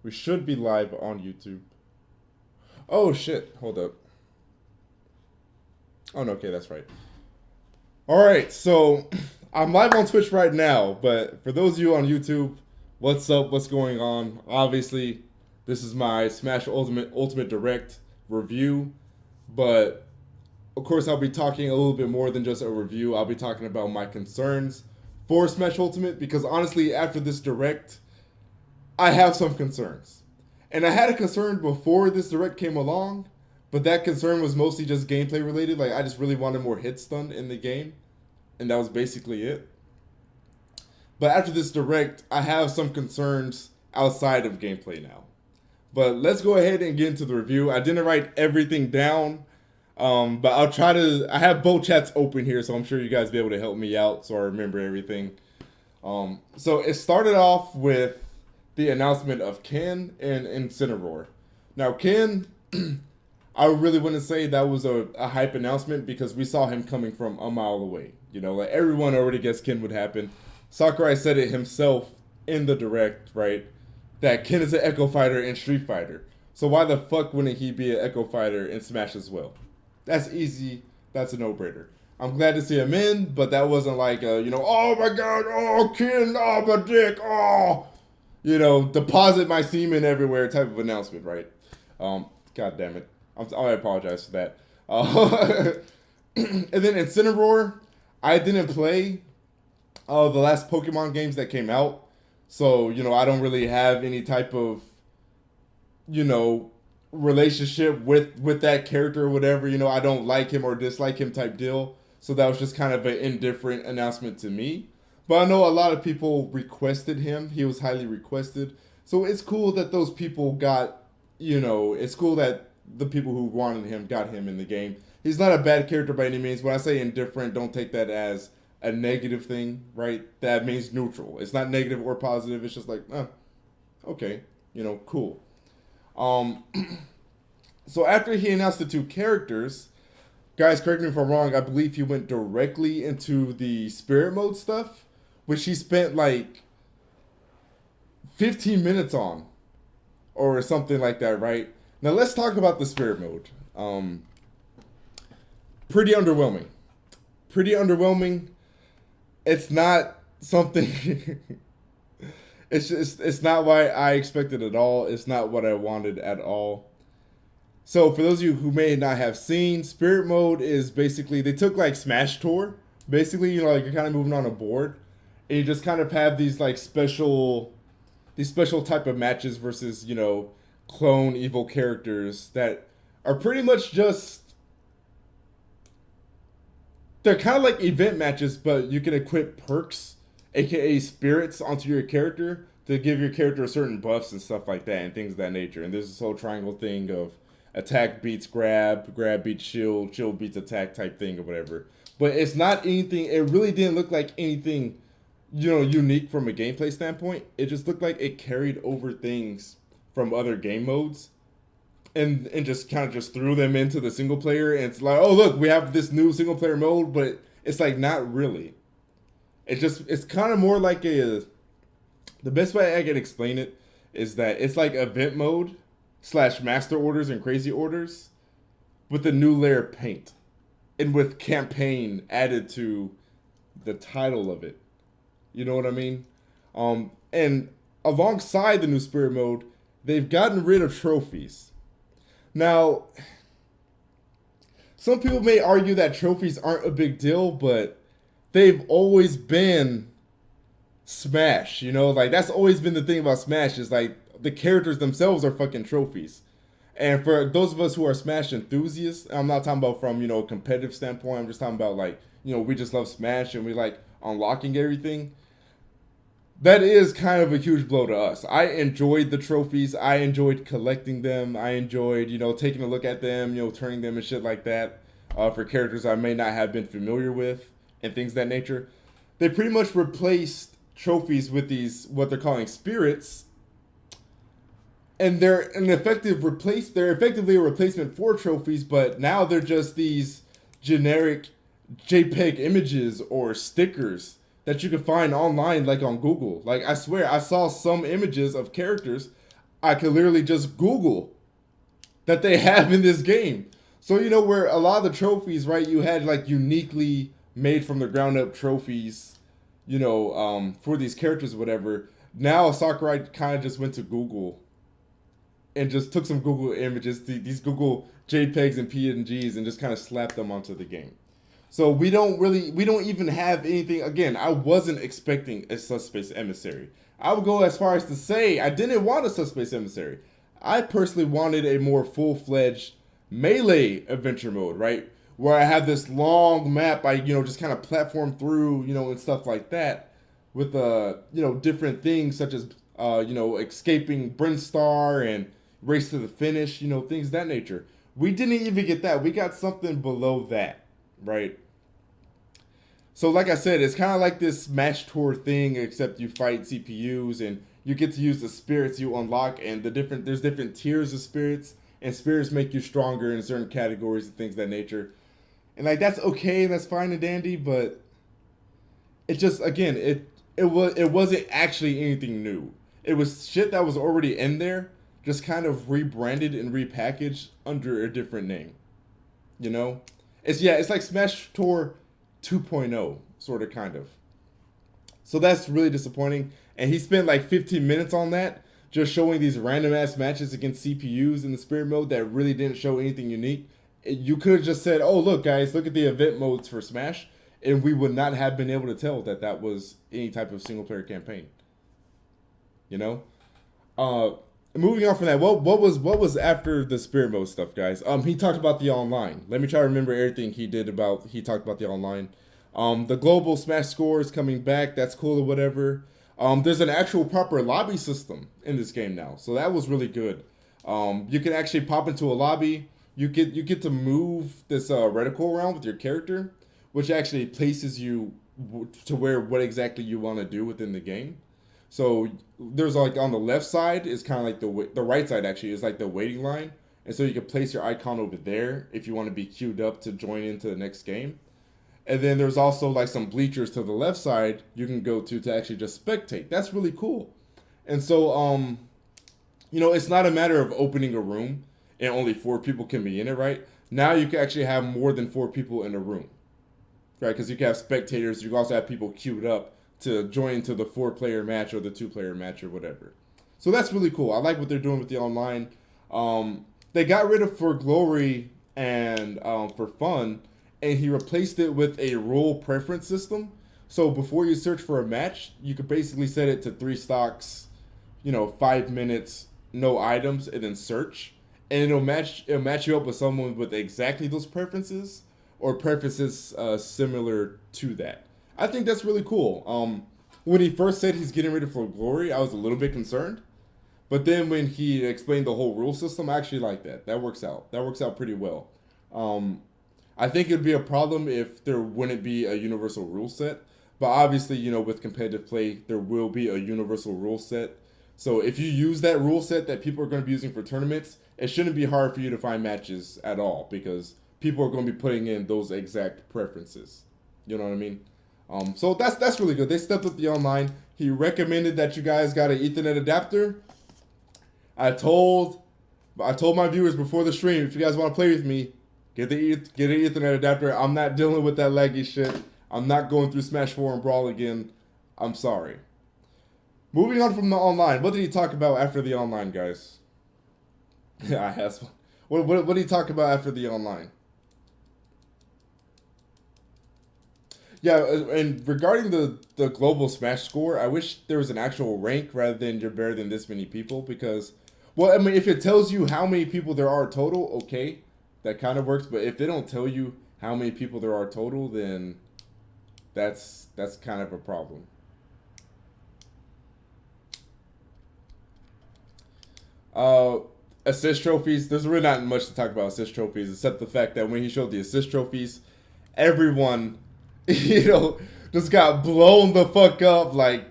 We should be live on YouTube. Oh shit, hold up. Oh no, okay, that's right. Alright, so I'm live on Twitch right now, but for those of you on YouTube, what's up, what's going on? Obviously, this is my Smash Ultimate Direct review, but of course I'll be talking a little bit more than just a review. I'll be talking about my concerns for Smash Ultimate because honestly, after this Direct, I have some concerns. And I had a concern before this direct came along, but that concern was mostly just gameplay related. Like I just really wanted more hits done in the game, and that was basically it. But after this direct, I have some concerns outside of gameplay now. But let's go ahead and get into the review. I didn't write everything down, but I'll try to. I have both chats open here, so I'm sure you guys will be able to help me out so I remember everything. So it started off with the announcement of Ken and Incineroar. Now, Ken, I really wouldn't say that was a hype announcement because we saw him coming from a mile away. You know, like everyone already guessed Ken would happen. Sakurai said it himself in the direct, right? That Ken is an Echo Fighter in Street Fighter. So why the fuck wouldn't he be an Echo Fighter in Smash as well? That's easy. That's a no-brainer. I'm glad to see him in, but that wasn't like oh my god, oh Ken, oh my dick, oh, deposit my semen everywhere type of announcement, right? God damn it. I apologize for that. And then Incineroar, I didn't play the last Pokemon games that came out. So, I don't really have any type of, relationship with that character or whatever. I don't like him or dislike him type deal. So that was just kind of an indifferent announcement to me. But I know a lot of people requested him. He was highly requested. So it's cool that those people got, it's cool that the people who wanted him got him in the game. He's not a bad character by any means. When I say indifferent, don't take that as a negative thing, right? That means neutral. It's not negative or positive. It's just like, okay, cool. So after he announced the two characters, guys, correct me if I'm wrong, I believe he went directly into the spirit mode stuff, which he spent like 15 minutes on, or something like that, right? Now let's talk about the spirit mode. Pretty underwhelming. Pretty underwhelming. It's not something. It's not what I expected at all. It's not what I wanted at all. So for those of you who may not have seen, Spirit Mode is basically, they took like Smash Tour. Basically, like you're kind of moving on a board. And you just kind of have these like these special type of matches versus, clone evil characters that are pretty much just, they're kind of like event matches, but you can equip perks, aka spirits, onto your character to give your character certain buffs and stuff like that and things of that nature. And there's this whole triangle thing of attack beats grab, grab beats shield, shield beats attack type thing or whatever. But it's not anything, it really didn't look like anything, unique from a gameplay standpoint. It just looked like it carried over things from other game modes and just kind of just threw them into the single player. And it's like, oh, look, we have this new single player mode, but it's like not really. It's kind of more like the best way I can explain it is that it's like event mode / master orders and crazy orders with a new layer of paint and with campaign added to the title of it. You know what I mean? And alongside the new spirit mode, they've gotten rid of trophies. Now, some people may argue that trophies aren't a big deal, but they've always been Smash, like that's always been the thing about Smash is like the characters themselves are fucking trophies. And for those of us who are Smash enthusiasts, I'm not talking about from, a competitive standpoint, I'm just talking about like, we just love Smash and we like unlocking everything. That is kind of a huge blow to us. I enjoyed the trophies. I enjoyed collecting them. I enjoyed, taking a look at them, turning them and shit like that for characters I may not have been familiar with and things of that nature. They pretty much replaced trophies with these, what they're calling spirits. And they're effectively a replacement for trophies, but now they're just these generic JPEG images or stickers that you can find online, like on Google. Like, I swear, I saw some images of characters I could literally just Google that they have in this game. So you know where a lot of the trophies, right? You had like uniquely made from the ground up trophies, for these characters, or whatever. Now Sakurai kind of just went to Google and just took some Google images, these Google JPEGs and PNGs, and just kind of slapped them onto the game. So we don't even have anything. Again, I wasn't expecting a Subspace Emissary. I would go as far as to say I didn't want a Subspace Emissary. I personally wanted a more full-fledged melee adventure mode, right? Where I have this long map, I just kind of platform through, and stuff like that, with different things such as escaping Brinstar and race to the finish, things of that nature. We didn't even get that. We got something below that, right? So like I said, it's kind of like this match tour thing, except you fight CPUs and you get to use the spirits you unlock, and there's different tiers of spirits, and spirits make you stronger in certain categories and things of that nature. And like that's okay, that's fine and dandy, but it just again it wasn't actually anything new. It was shit that was already in there, just kind of rebranded and repackaged under a different name. You know? It's like Smash Tour 2.0, sort of kind of. So that's really disappointing. And he spent like 15 minutes on that, just showing these random ass matches against CPUs in the spirit mode that really didn't show anything unique. You could have just said, "Oh, look, guys, look at the event modes for Smash," and we would not have been able to tell that that was any type of single player campaign. You know. Uh, Moving on from that, what was after the spirit mode stuff, guys? He talked about the online. Let me try to remember everything he talked about the online. The global Smash score is coming back. That's cool or whatever. There's an actual proper lobby system in this game now, so that was really good. You can actually pop into a lobby. You get to move this reticle around with your character, which actually places you to where what exactly you want to do within the game. So there's like on the left side is kind of like the right side actually is like the waiting line, and so you can place your icon over there if you want to be queued up to join into the next game. And then there's also like some bleachers to the left side you can go to actually just spectate. That's really cool. And so it's not a matter of opening a room and only 4 people can be in it, right? Now you can actually have more than 4 people in a room, right? Because you can have spectators. You can also have people queued up to join to the 4-player match or the 2-player match or whatever. So that's really cool. I like what they're doing with the online. They got rid of For Glory and For Fun, and he replaced it with a role preference system. So before you search for a match, you could basically set it to 3 stocks, 5 minutes, no items, and then search. And it'll match you up with someone with exactly those preferences or preferences similar to that. I think that's really cool. When he first said he's getting rid of For Glory, I was a little bit concerned. But then when he explained the whole rule system, I actually like that. That works out. That works out pretty well. I think it'd be a problem if there wouldn't be a universal rule set. But obviously, with competitive play, there will be a universal rule set. So if you use that rule set that people are going to be using for tournaments, it shouldn't be hard for you to find matches at all because people are going to be putting in those exact preferences. You know what I mean? So that's really good. They stepped up the online. He recommended that you guys got an Ethernet adapter. I told my viewers before the stream, if you guys want to play with me, get an Ethernet adapter. I'm not dealing with that laggy shit. I'm not going through Smash 4 and Brawl again. I'm sorry. Moving on from the online, what did he talk about after the online, guys? Yeah, I asked. What did he talk about after the online? Yeah, and regarding the global Smash score, I wish there was an actual rank rather than you're better than this many people because, well, I mean, if it tells you how many people there are total, okay, that kind of works. But if they don't tell you how many people there are total, then that's kind of a problem. Assist trophies. There's really not much to talk about assist trophies except the fact that when he showed the assist trophies, everyone, just got blown the fuck up. Like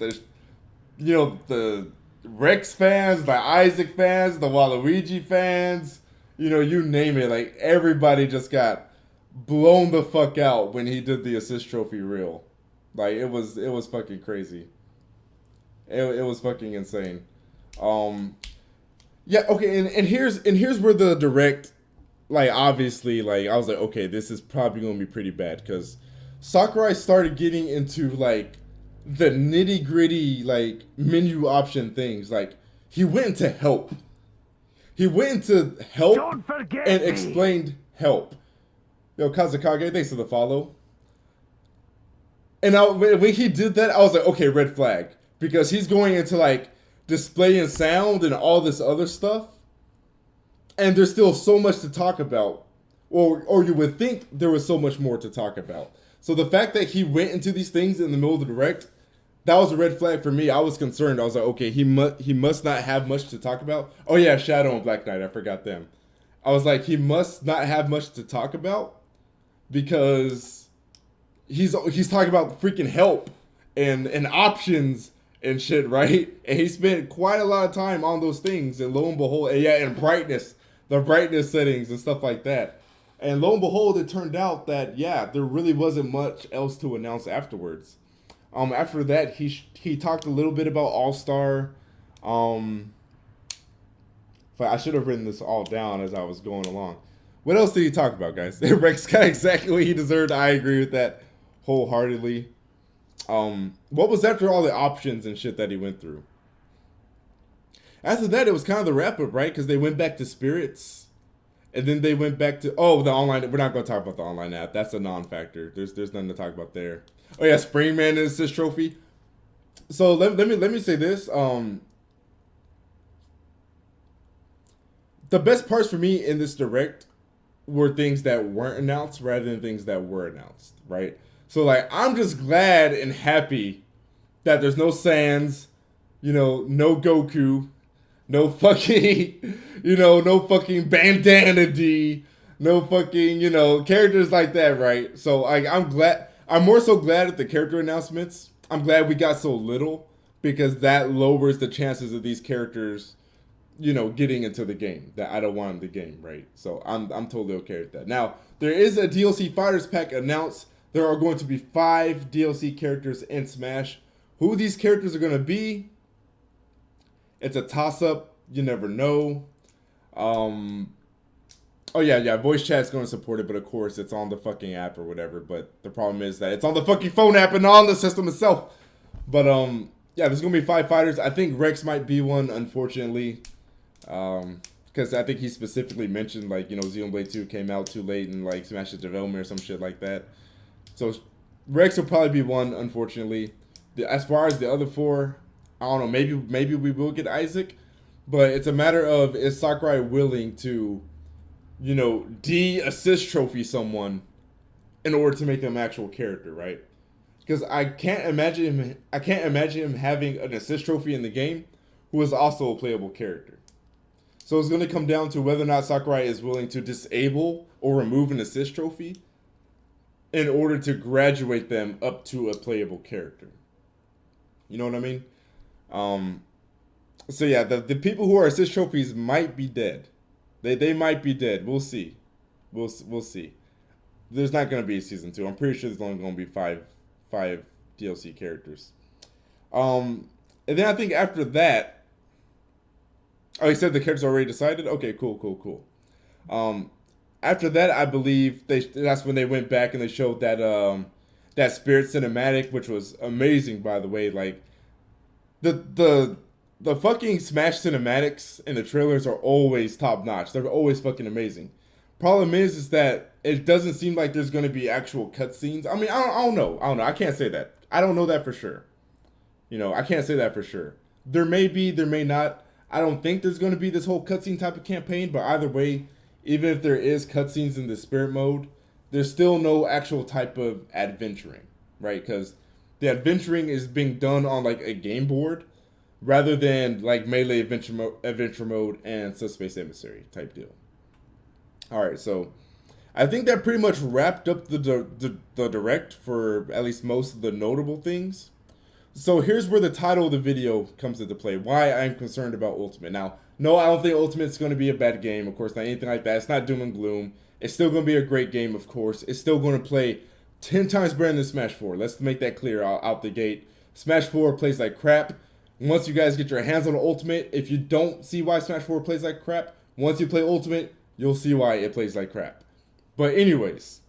the Rex fans, the Isaac fans, the Waluigi fans, you name it. Like everybody just got blown the fuck out when he did the assist trophy reel. Like it was fucking crazy. It was fucking insane. Yeah, okay, and here's where the direct, like, obviously, like, I was like, okay, this is probably gonna be pretty bad because Sakurai started getting into like the nitty gritty like menu option things. Like he went into help. He went into help Don't forget and me. explained help. Yo, Kazakage, thanks for the follow. And when he did that, I was like, okay, red flag. Because he's going into like display and sound and all this other stuff. And there's still so much to talk about. Or you would think there was so much more to talk about. So the fact that he went into these things in the middle of the direct, that was a red flag for me. I was concerned. I was like, okay, he must not have much to talk about. Oh yeah, Shadow and Black Knight, I forgot them. I was like, he must not have much to talk about because he's talking about freaking help and options and shit, right? And he spent quite a lot of time on those things, and lo and behold, and yeah, and brightness, the brightness settings and stuff like that. And lo and behold, it turned out that yeah, there really wasn't much else to announce afterwards. After that, he talked a little bit about All Star. Um, but I should have written this all down as I was going along. What else did he talk about, guys? Rex got exactly what he deserved. I agree with that wholeheartedly. What was after all the options and shit that he went through? After that, it was kind of the wrap up, right? Because they went back to spirits, and then they went back to the online. We're not going to talk about the online app. That's a non-factor. There's nothing to talk about there. Oh yeah, Springman and assist trophy. So let me say this. The best parts for me in this direct were things that weren't announced rather than things that were announced, right? So like I'm just glad and happy that there's no Sans, no Goku, no fucking, no fucking Bandana D, no fucking, characters like that, right? So like I'm glad. I'm more so glad at the character announcements. I'm glad we got so little because that lowers the chances of these characters, getting into the game that I don't want in the game, right? So I'm totally okay with that. Now there is a DLC Fighters Pack announced. There are going to be 5 DLC characters in Smash. Who these characters are going to be, it's a toss up. You never know. Um, oh yeah. Voice chat's going to support it, but of course it's on the fucking app or whatever. But the problem is that it's on the fucking phone app and not on the system itself. But yeah, there's going to be 5 fighters. I think Rex might be one, unfortunately. Because I think he specifically mentioned like Xenoblade 2 came out too late and like Smash's development or some shit like that. So Rex will probably be one, unfortunately. As far as the other 4, I don't know. Maybe we will get Isaac, but it's a matter of is Sakurai willing to, de-assist trophy someone in order to make them an actual character, right? Because I can't imagine him. I can't imagine him having an assist trophy in the game who is also a playable character. So it's going to come down to whether or not Sakurai is willing to disable or remove an assist trophy in order to graduate them up to a playable character. You know what I mean? Um, so yeah, the people who are assist trophies might be dead. They might be dead. We'll see. We'll see. There's not going to be a season 2. I'm pretty sure there's only going to be five DLC characters. And then I think after that, oh, he said the characters already decided. Okay, cool. Um, After that, I believe that's when they went back and they showed that Spirit cinematic, which was amazing, by the way. Like the fucking Smash cinematics and the trailers are always top notch. They're always fucking amazing. Problem is that it doesn't seem like there's going to be actual cutscenes. I mean, I don't know. I can't say that. I don't know that for sure. I can't say that for sure. There may be, there may not. I don't think there's going to be this whole cutscene type of campaign, but either way, even if there is cutscenes in the spirit mode, there's still no actual type of adventuring, right? Because the adventuring is being done on like a game board rather than like melee adventure mode and subspace emissary type deal. All right, so I think that pretty much wrapped up the direct for at least most of the notable things. So here's where the title of the video comes into play. Why I'm concerned about Ultimate. Now, no, I don't think Ultimate's going to be a bad game. Of course, not anything like that. It's not doom and gloom. It's still going to be a great game, of course. It's still going to play 10 times better than Smash 4. Let's make that clear out the gate. Smash 4 plays like crap. Once you guys get your hands on the Ultimate, if you don't see why Smash 4 plays like crap, once you play Ultimate, you'll see why it plays like crap. But anyways,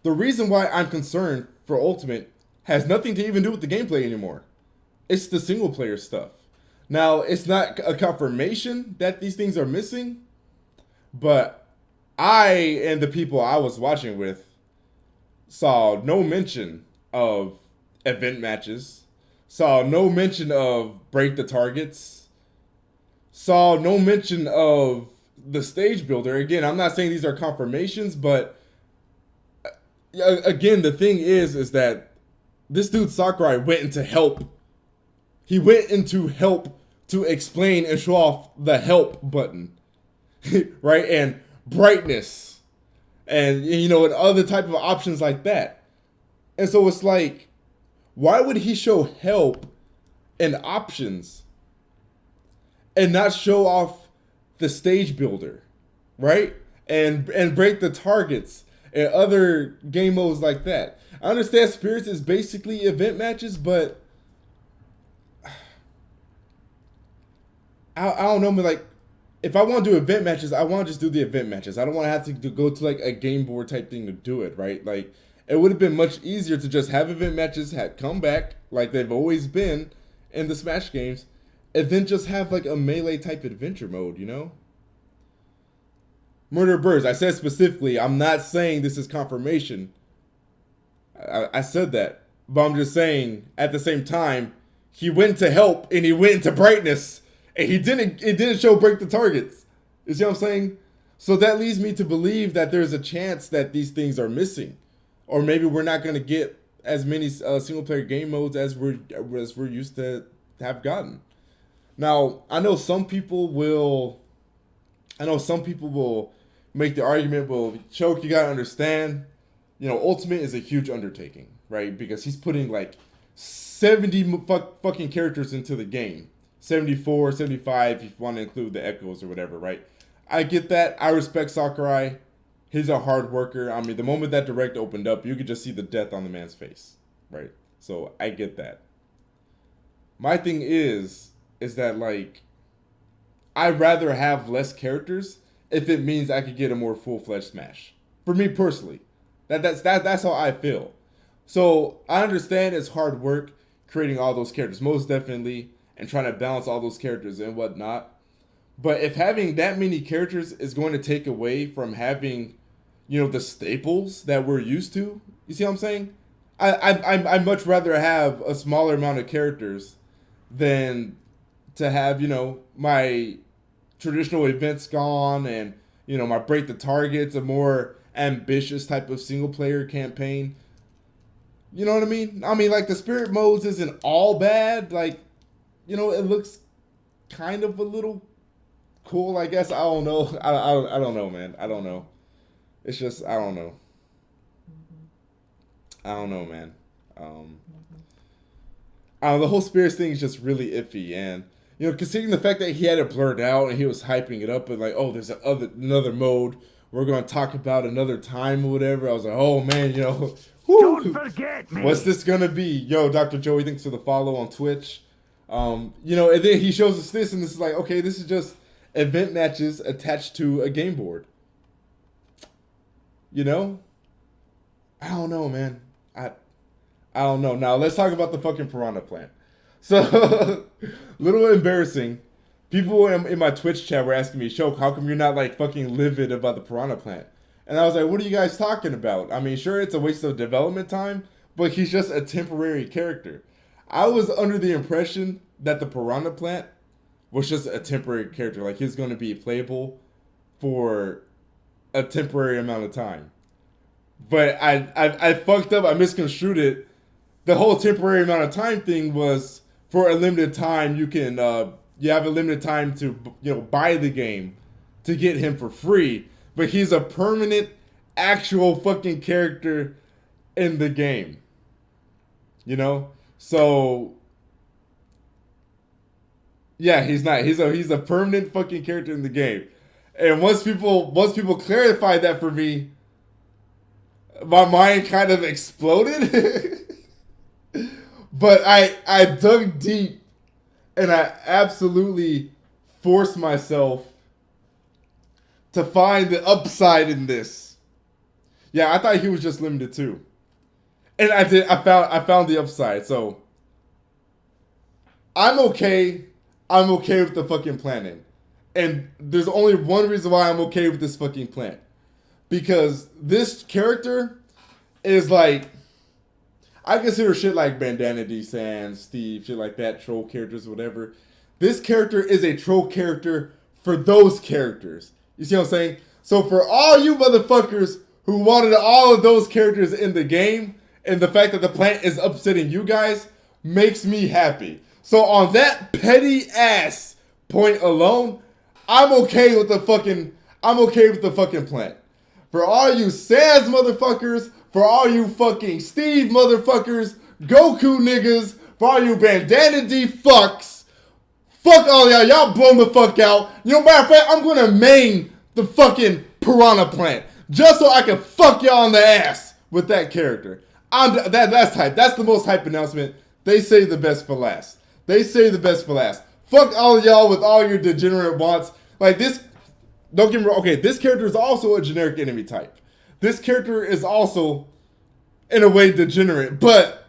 the reason why I'm concerned for Ultimate has nothing to even do with the gameplay anymore. It's the single player stuff. Now, it's not a confirmation that these things are missing, but I and the people I was watching with saw no mention of event matches, saw no mention of break the targets, saw no mention of the stage builder. Again, I'm not saying these are confirmations, but again, the thing is that this dude Sakurai went into help. He went into help to explain and show off the help button, right? And brightness, and and other type of options like that. And so it's like, why would he show help and options and not show off the stage builder, right? And break the targets and other game modes like that. I understand Spirits is basically event matches, but I don't know, but like, if I want to do event matches, I want to just do the event matches. I don't want to have to go to like a game board type thing to do it, right? Like, it would have been much easier to just have event matches come back like they've always been in the Smash games, and then just have like a melee type adventure mode, Murder Birds, I said specifically, I'm not saying this is confirmation. I said that, but I'm just saying at the same time, he went to help and he went into brightness, and it didn't show break the targets. You see what I'm saying? So that leads me to believe that there's a chance that these things are missing, or maybe we're not going to get as many single player game modes as we're used to have gotten. Now, I know some people will make the argument, well, Choke, you gotta understand, Ultimate is a huge undertaking, right? Because he's putting like 70 fucking characters into the game. 74, 75, if you want to include the echoes or whatever, right? I get that. I respect Sakurai. He's a hard worker. I mean, the moment that direct opened up, you could just see the death on the man's face, right? So I get that. My thing is that, like, I'd rather have less characters if it means I could get a more full-fledged Smash. For me personally, that's how I feel. So I understand it's hard work creating all those characters, most definitely, and trying to balance all those characters and whatnot. But if having that many characters is going to take away from having, the staples that we're used to, you see what I'm saying? I'd much rather have a smaller amount of characters than to have, my traditional events gone and, my break the targets, a more ambitious type of single player campaign. You know what I mean? I mean, like, the spirit modes isn't all bad. Like, it looks kind of a little cool, I guess. I don't know. I don't know, man. I don't know. It's just, I don't know. I don't know, man. The whole spirits thing is just really iffy, and considering the fact that he had it blurred out and he was hyping it up and like, oh, there's another mode we're gonna talk about another time or whatever. I was like, oh man, don't forget me. What's this gonna be? Yo, Dr. Joey, thanks for the follow on Twitch. And then he shows us this, and this is like, okay, this is just event matches attached to a game board. I don't know, man. I don't know. Now let's talk about the fucking Piranha Plant. So, little embarrassing. People in my Twitch chat were asking me, Shoke, how come you're not like fucking livid about the Piranha Plant? And I was like, what are you guys talking about? I mean, sure, it's a waste of development time, but he's just a temporary character. I was under the impression that the Piranha Plant was just a temporary character. Like, he's going to be playable for a temporary amount of time. But I fucked up. I misconstrued it. The whole temporary amount of time thing was for a limited time. You can you have a limited time to buy the game to get him for free. But he's a permanent, actual fucking character in the game. So yeah, he's not. He's a permanent fucking character in the game. And once people clarified that for me, my mind kind of exploded. But I dug deep and I absolutely forced myself to find the upside in this. Yeah, I thought he was just limited too. And I did I found the upside. So I'm okay. I'm okay with the fucking planning. And there's only one reason why I'm okay with this fucking plant. Because this character is like, I consider shit like Bandana D Sans, Steve, shit like that, troll characters, whatever. This character is a troll character for those characters. You see what I'm saying? So for all you motherfuckers who wanted all of those characters in the game, and the fact that the plant is upsetting you guys makes me happy. So on that petty ass point alone, I'm okay with the fucking plant. For all you Sans motherfuckers, for all you fucking Steve motherfuckers, Goku niggas, for all you Bandana D fucks, fuck all y'all. Y'all blown the fuck out. You know, matter of fact, I'm gonna main the fucking Piranha Plant just so I can fuck y'all on the ass with that character. That's hype. That's the most hype announcement. They say the best for last. They say the best for last. Fuck all of y'all with all your degenerate wants. Like this, don't get me wrong. Okay, this character is also a generic enemy type. This character is also, in a way, degenerate. But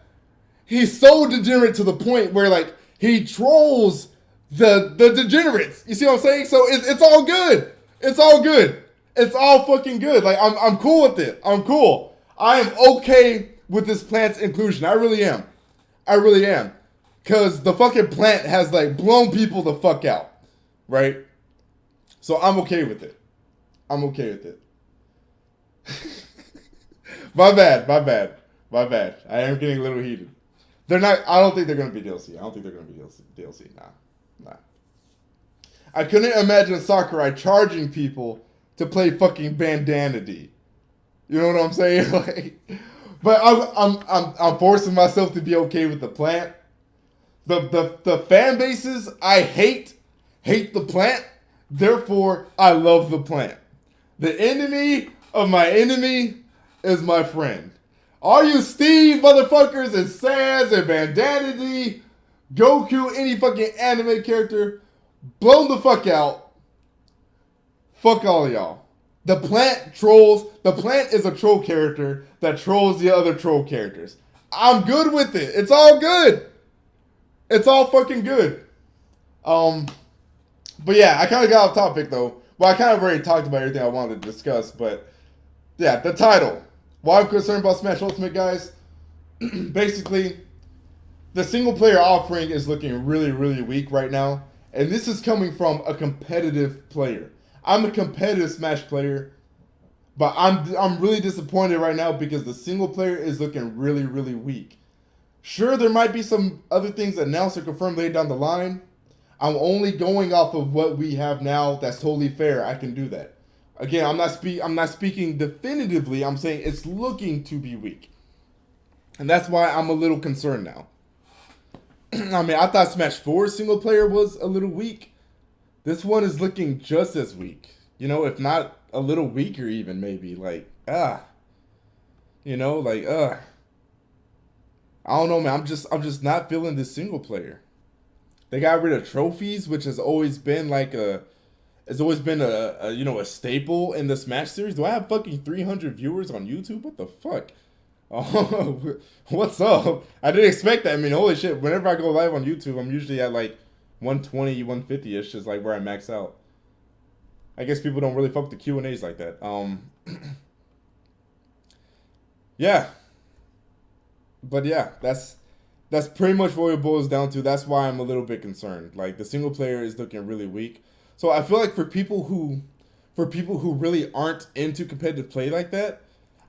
he's so degenerate to the point where, like, he trolls the degenerates. You see what I'm saying? So it's all good. It's all good. It's all fucking good. Like, I'm cool with it. I'm cool. I am okay with this plant's inclusion. I really am. I really am. Because the fucking plant has, like, blown people the fuck out. Right? So I'm okay with it. I'm okay with it. My bad. I am getting a little heated. They're not, I don't think they're going to be DLC. I don't think they're going to be DLC. Nah. I couldn't imagine Sakurai charging people to play fucking Bandana D. You know what I'm saying? Like, but I'm forcing myself to be okay with the plant. The fan bases I hate the plant. Therefore, I love the plant. The enemy of my enemy is my friend. All you Steve motherfuckers and Sans and Bandana D, Goku, any fucking anime character, blown the fuck out. Fuck all of y'all. The plant trolls. The plant is a troll character that trolls the other troll characters. I'm good with it. It's all good. It's all fucking good. But yeah, I kind of got off topic though. Well, I kind of already talked about everything I wanted to discuss, but yeah, the title. Why I'm concerned about Smash Ultimate, guys. Basically, the single player offering is looking really, really weak right now. And this is coming from a competitive player. I'm a competitive Smash player, but I'm really disappointed right now because the single player is looking really, really weak. Sure, there might be some other things announced or confirmed later down the line. I'm only going off of what we have now. That's totally fair. I can do that. Again, I'm not speaking definitively. I'm saying it's looking to be weak. And that's why I'm a little concerned now. I mean, I thought Smash 4's single player was a little weak. This one is looking just as weak. You know, if not a little weaker even, maybe. Like, You know, like, I don't know, man. I'm just not feeling this single player. They got rid of trophies, which has always been like a you know, a staple in the Smash series. Do I have fucking 300 viewers on YouTube? What the fuck? Oh, what's up? I didn't expect that. I mean, holy shit. Whenever I go live on YouTube, I'm usually at like 120, 150-ish, just like where I max out. I guess people don't really fuck the Q&As like that. Yeah. But yeah, that's pretty much what it boils down to. That's why I'm a little bit concerned. Like, the single player is looking really weak. So I feel like for people who really aren't into competitive play like that,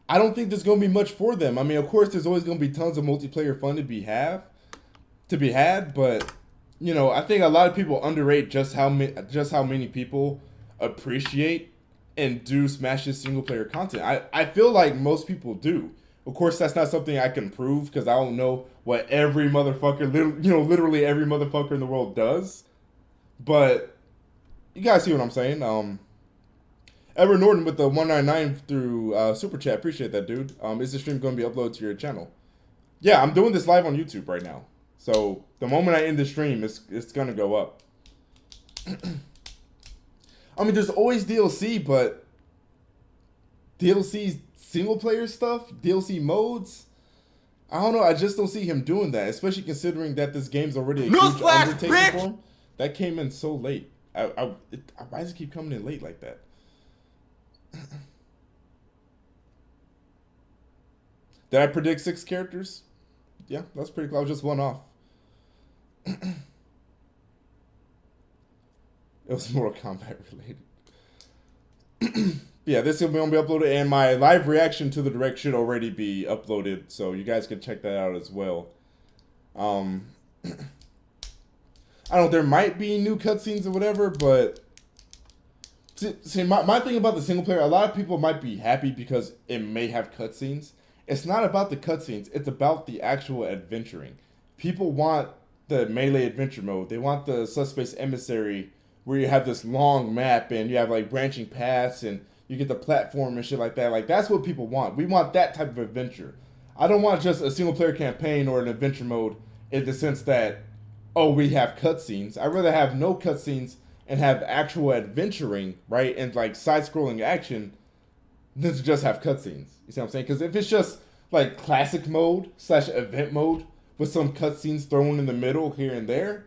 I don't think there's going to be much for them. I mean, of course, there's always going to be tons of multiplayer fun to be had, but you know, I think a lot of people underrate just how many people appreciate and do Smash's single player content. I feel like most people do. Of course, that's not something I can prove because I don't know what every motherfucker, literally every motherfucker in the world does. But you guys see what I'm saying. Edward Norton with the 199 through Super Chat. Appreciate that, dude. Is the stream going to be uploaded to your channel? Yeah, I'm doing this live on YouTube right now. So the moment I end the stream, it's gonna go up. I mean, there's always DLC, but DLC single player stuff, DLC modes. I don't know. I just don't see him doing that, especially considering that this game's already a huge undertaking for him. That came in so late. Why does it keep coming in late like that? Did I predict 6 characters? Yeah, that's pretty close. I was just one off. It was Mortal Kombat related. Yeah, this will be uploaded, and my live reaction to the direct should already be uploaded, so you guys can check that out as well. I don't know, there might be new cutscenes or whatever, but see my thing about the single player, a lot of people might be happy because it may have cutscenes. It's not about the cutscenes, it's about the actual adventuring. People want the melee adventure mode. They want the Subspace Emissary where you have this long map and you have like branching paths and you get the platform and shit like that. Like, that's what people want. We want that type of adventure. I don't want just a single player campaign or an adventure mode in the sense that, oh, we have cutscenes. I'd rather have no cutscenes and have actual adventuring, right? And like side-scrolling action than to just have cutscenes. You see what I'm saying? Because if it's just like classic mode / event mode with some cutscenes thrown in the middle here and there,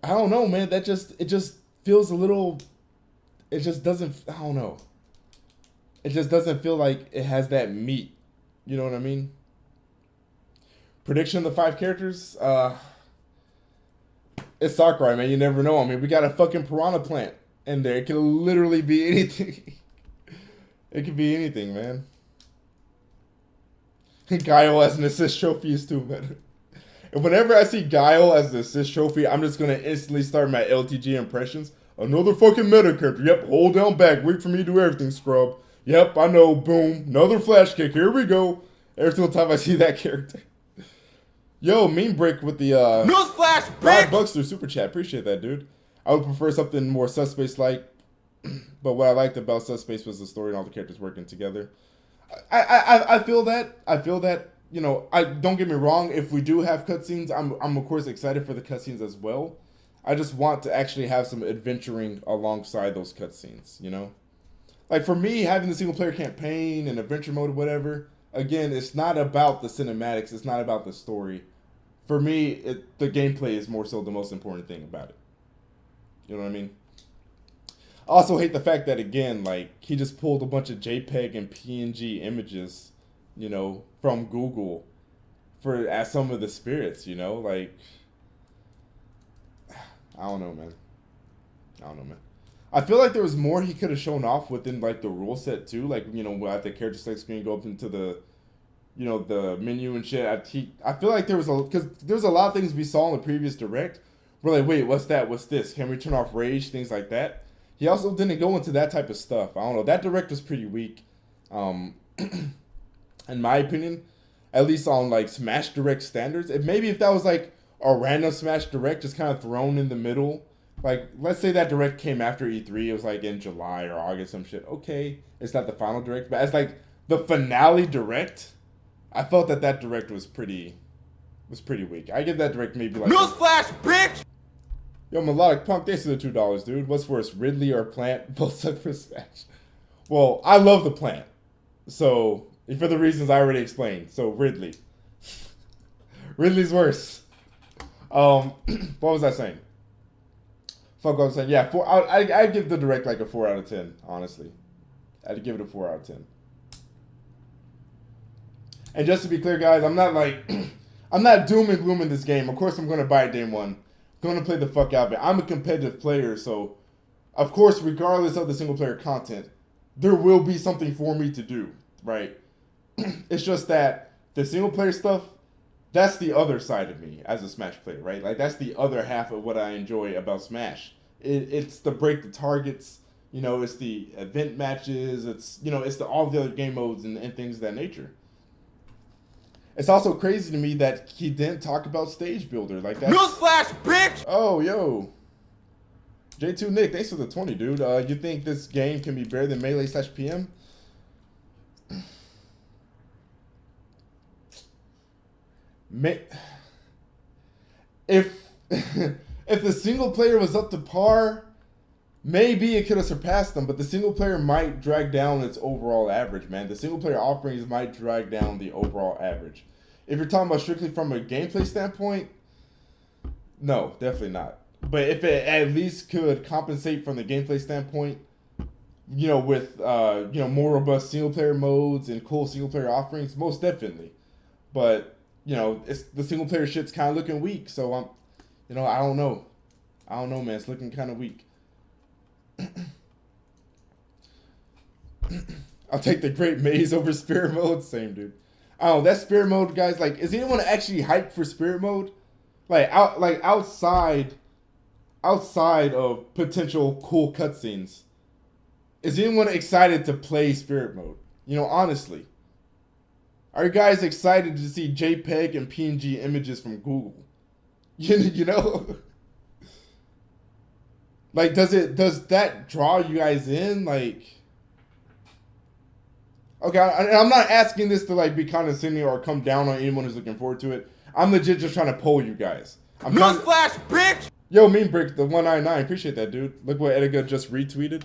I don't know, man. It just feels a little. It just doesn't. I don't know. It just doesn't feel like it has that meat. You know what I mean? Prediction of the 5 characters. It's Sakurai, man. You never know. I mean, we got a fucking Piranha Plant in there. It could literally be anything. It could be anything, man. Guile as an assist trophy is too better. And whenever I see Guile as the assist trophy, I'm just gonna instantly start my LTG impressions. Another fucking meta character. Yep, hold down back. Wait for me to do everything, scrub. Yep, I know. Boom. Another flash kick. Here we go. Every single time I see that character. Yo, Meme Break with the Newsflash, $5 through Super Chat. Appreciate that, dude. I would prefer something more Subspace-like. But what I liked about Subspace was the story and all the characters working together. I feel that. I feel that, you know, I don't get me wrong, if we do have cutscenes, I'm of course excited for the cutscenes as well. I just want to actually have some adventuring alongside those cutscenes, you know? Like, for me, having the single player campaign and adventure mode or whatever, again, it's not about the cinematics, it's not about the story. For me, the gameplay is more so the most important thing about it. You know what I mean? I also hate the fact that, again, like, he just pulled a bunch of JPEG and PNG images, you know, from Google as some of the spirits, you know? Like, I don't know, man. I feel like there was more he could have shown off within, like, the rule set, too. Like, you know, at the character select screen, go up into the, you know, the menu and shit. I feel like because there's a lot of things we saw in the previous direct. We're like, wait, what's that? What's this? Can we turn off rage? Things like that. He also didn't go into that type of stuff. I don't know. That direct was pretty weak. In my opinion, at least on, like, Smash Direct standards. Maybe if that was, like, a random Smash Direct just kind of thrown in the middle. Like, let's say that Direct came after E3. It was, like, in July or August, some shit. Okay, it's not the final Direct. But as, like, the finale Direct, I felt that Direct was pretty weak. I give that Direct maybe, like... Newsflash, bitch! Yo, Melodic Punk, thanks for the $2, dude. What's worse, Ridley or Plant? Both suck for Smash. Well, I love the Plant. So, for the reasons I already explained. So, Ridley. Ridley's worse. What was I saying? Fuck what I was saying. Yeah, I'd give the Direct like a 4 out of 10, honestly. I'd give it a 4 out of 10. And just to be clear, guys, I'm not like... I'm not doom and gloom in this game. Of course, I'm going to buy it day one. Going to play the fuck out of it. I'm a competitive player, so... Of course, regardless of the single-player content, there will be something for me to do, right? It's just that the single-player stuff... That's the other side of me as a Smash player, right? Like, that's the other half of what I enjoy about Smash. It's the break the targets, you know, it's the event matches, it's, you know, it's all the other game modes and things of that nature. It's also crazy to me that he didn't talk about Stage Builder. Like, that's... Newsflash, bitch! Oh, yo. J2 Nick, thanks for the 20, dude. You think this game can be better than Melee /PM? if if the single player was up to par, maybe it could have surpassed them, but the single player might drag down its overall average, man. The single player offerings might drag down the overall average. If you're talking about strictly from a gameplay standpoint, no, definitely not. But if it at least could compensate from the gameplay standpoint, with more robust single player modes and cool single player offerings, most definitely. But it's the single player shit's kind of looking weak. So I don't know. I don't know, man. It's looking kind of weak. I'll take the Great Maze over Spirit Mode. Same, dude. Oh, that Spirit Mode, guys. Like, is anyone actually hyped for Spirit Mode? Outside of potential cool cutscenes, is anyone excited to play Spirit Mode? Honestly. Are you guys excited to see JPEG and PNG images from Google? Like, does that draw you guys in? Like, okay, I'm not asking this to like be condescending or come down on anyone who's looking forward to it. I'm legit just trying to poll you guys. Newsflash, bitch! Yo, Mean Brick, the 199, appreciate that, dude. Look what Edgar just retweeted.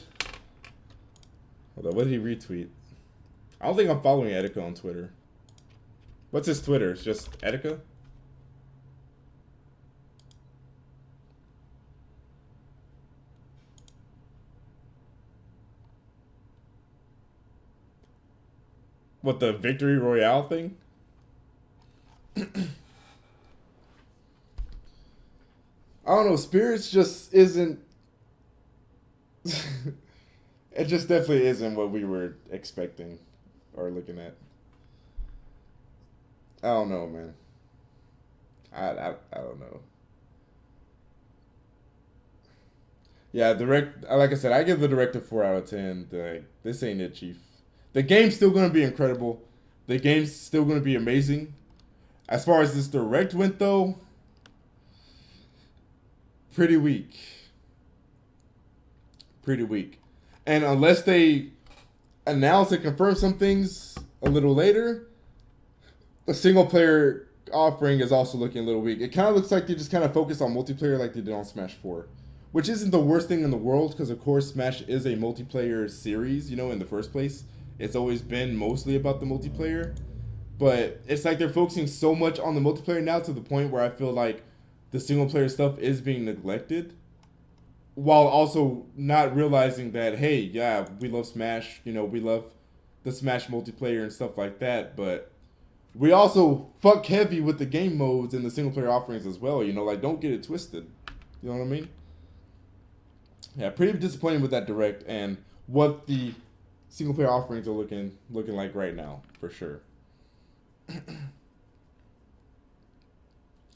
Hold on, what did he retweet? I don't think I'm following Edgar on Twitter. What's his Twitter? It's just Edgar? What, the Victory Royale thing? I don't know, Spirits just isn't... It just definitely isn't what we were expecting or looking at. I don't know, man. I don't know. Yeah, like I said, I give the Direct a 4 out of 10. This ain't it, Chief. The game's still going to be incredible. The game's still going to be amazing. As far as this Direct went, though, pretty weak. Pretty weak. And unless they announce and confirm some things a little later, the single player offering is also looking a little weak. It kind of looks like they just kind of focus on multiplayer like they did on Smash 4. Which isn't the worst thing in the world, because of course Smash is a multiplayer series, in the first place. It's always been mostly about the multiplayer. But it's like they're focusing so much on the multiplayer now to the point where I feel like the single player stuff is being neglected. While also not realizing that, hey, yeah, we love Smash, we love the Smash multiplayer and stuff like that, but we also fuck heavy with the game modes and the single player offerings as well, like, don't get it twisted. You know what I mean? Yeah, pretty disappointed with that Direct and what the single player offerings are looking like right now, for sure.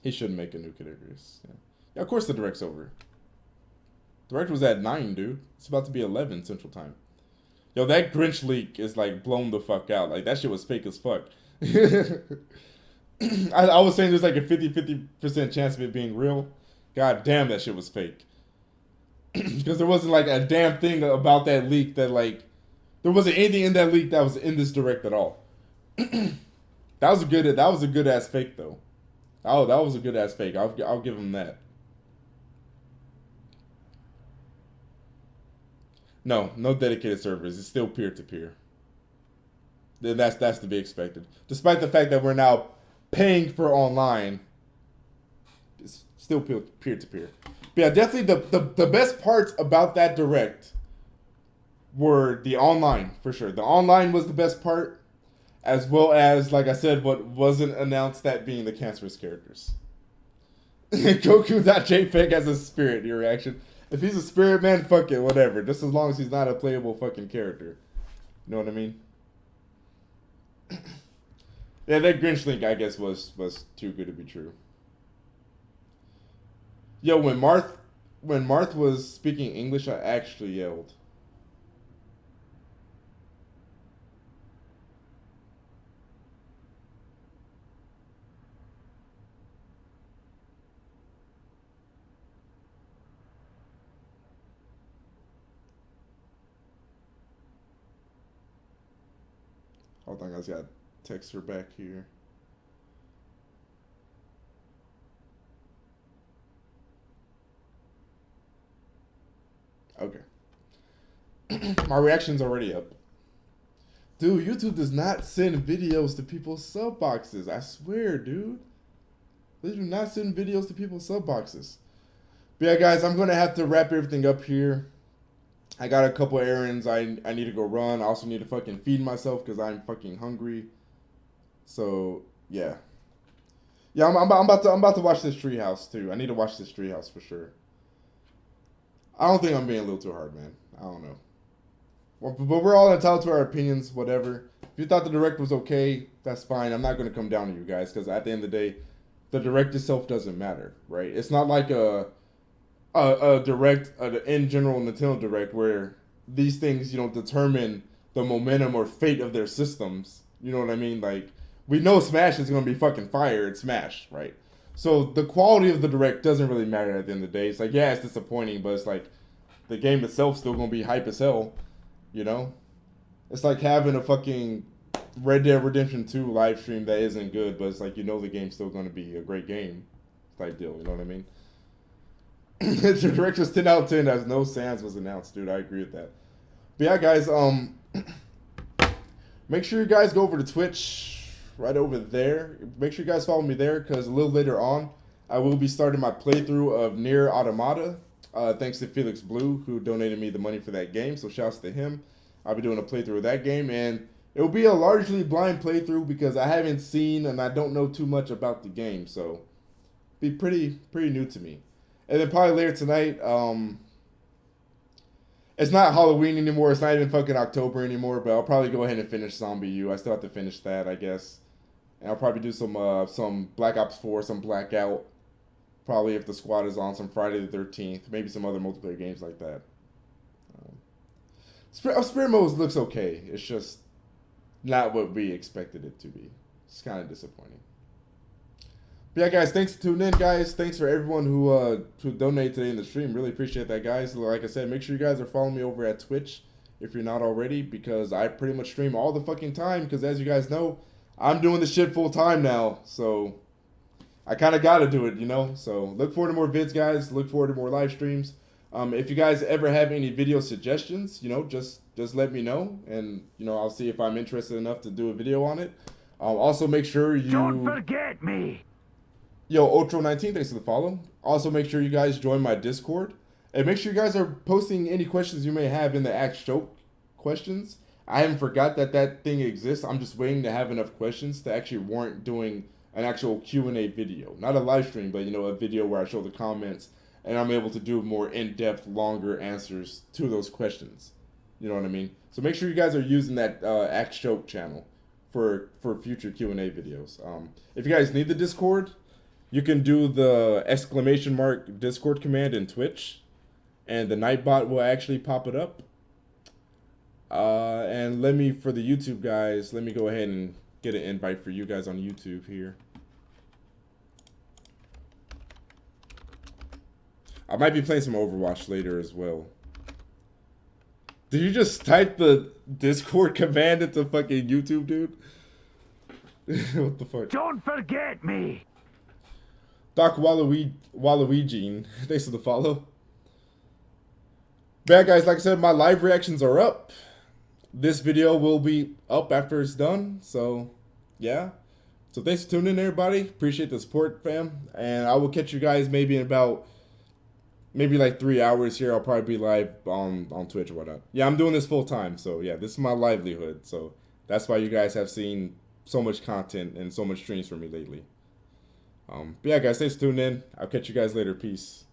He shouldn't make a new categories. Yeah, of course the Direct's over. Direct was at 9, dude. It's about to be 11 Central Time. Yo, that Grinch leak is like blown the fuck out. Like, that shit was fake as fuck. I was saying there's like a 50% chance of it being real. God damn, that shit was fake. Because there wasn't like a damn thing about that leak that like... There wasn't anything in that leak that was in this Direct at all. That was a good ass fake though. Oh, that was a good ass fake. I'll give him that. No dedicated servers. It's still peer-to-peer. That's to be expected. Despite the fact that we're now paying for online, it's still peer-to-peer. But yeah, definitely the best parts about that Direct were the online, for sure. The online was the best part, as well as, like I said, what wasn't announced, that being the cancerous characters. Goku.jpg as a spirit, your reaction. If he's a spirit, man, fuck it, whatever. Just as long as he's not a playable fucking character. You know what I mean? Yeah, that Grinch link, I guess, was too good to be true. Yo, when Marth was speaking English, I actually yelled. Hold on, guys, gotta text her back here. Okay. My reaction's already up. Dude, YouTube does not send videos to people's sub boxes. I swear, dude. They do not send videos to people's sub boxes. But yeah, guys, I'm going to have to wrap everything up here. I got a couple errands I need to go run. I also need to fucking feed myself because I'm fucking hungry. So, yeah. Yeah, I'm about to watch this Treehouse, too. I need to watch this Treehouse for sure. I don't think I'm being a little too hard, man. I don't know. But we're all entitled to our opinions, whatever. If you thought the direct was okay, that's fine. I'm not going to come down to you guys because at the end of the day, the direct itself doesn't matter, right? It's not like a direct, in general Nintendo direct where these things, determine the momentum or fate of their systems. You know what I mean? Like, we know Smash is going to be fucking fire. It's Smash, right? So the quality of the direct doesn't really matter at the end of the day. It's like, yeah, it's disappointing, but it's like the game itself still going to be hype as hell. You know, it's like having a fucking Red Dead Redemption 2 live stream that isn't good, but it's like, the game's still going to be a great game type deal. You know what I mean? The direct was 10 out of 10 as no Sans was announced, dude. I agree with that. But yeah, guys, make sure you guys go over to Twitch right over there. Make sure you guys follow me there because a little later on, I will be starting my playthrough of Nier Automata. Thanks to Felix Blue, who donated me the money for that game. So shouts to him. I'll be doing a playthrough of that game. And it will be a largely blind playthrough because I haven't seen and I don't know too much about the game. So be pretty new to me. And then probably later tonight, it's not Halloween anymore. It's not even fucking October anymore. But I'll probably go ahead and finish Zombie U. I still have to finish that, I guess. And I'll probably do some Black Ops 4, some Blackout. Probably if the squad is on some Friday the 13th. Maybe some other multiplayer games like that. Spirit Mode looks okay. It's just not what we expected it to be. It's kind of disappointing. But yeah, guys, thanks for tuning in, guys. Thanks for everyone who donated today in the stream. Really appreciate that, guys. Like I said, make sure you guys are following me over at Twitch if you're not already because I pretty much stream all the fucking time because as you guys know, I'm doing this shit full time now. So I kind of got to do it, So look forward to more vids, guys. Look forward to more live streams. If you guys ever have any video suggestions, just let me know. And, I'll see if I'm interested enough to do a video on it. Also, make sure you... Don't forget me! Yo, Ultra19, thanks for the follow. Also, make sure you guys join my Discord. And make sure you guys are posting any questions you may have in the Ask Choke questions. I haven't forgot that thing exists. I'm just waiting to have enough questions to actually warrant doing an actual Q&A video. Not a live stream, but, a video where I show the comments and I'm able to do more in-depth, longer answers to those questions. You know what I mean? So make sure you guys are using that Ask Choke channel for future Q&A videos. If you guys need the Discord, you can do the !! Discord command in Twitch, and the Nightbot will actually pop it up. And for the YouTube guys, let me go ahead and get an invite for you guys on YouTube here. I might be playing some Overwatch later as well. Did you just type the Discord command into fucking YouTube, dude? What the fuck? Don't forget me! Doc Waluigi, thanks for the follow. But yeah, guys, like I said, my live reactions are up. This video will be up after it's done, so yeah. So thanks for tuning in, everybody. Appreciate the support, fam. And I will catch you guys maybe in about, like 3 hours here. I'll probably be live on Twitch or whatnot. Yeah, I'm doing this full time, so yeah, this is my livelihood. So that's why you guys have seen so much content and so much streams from me lately. But yeah, guys, thanks for tuning in. I'll catch you guys later. Peace.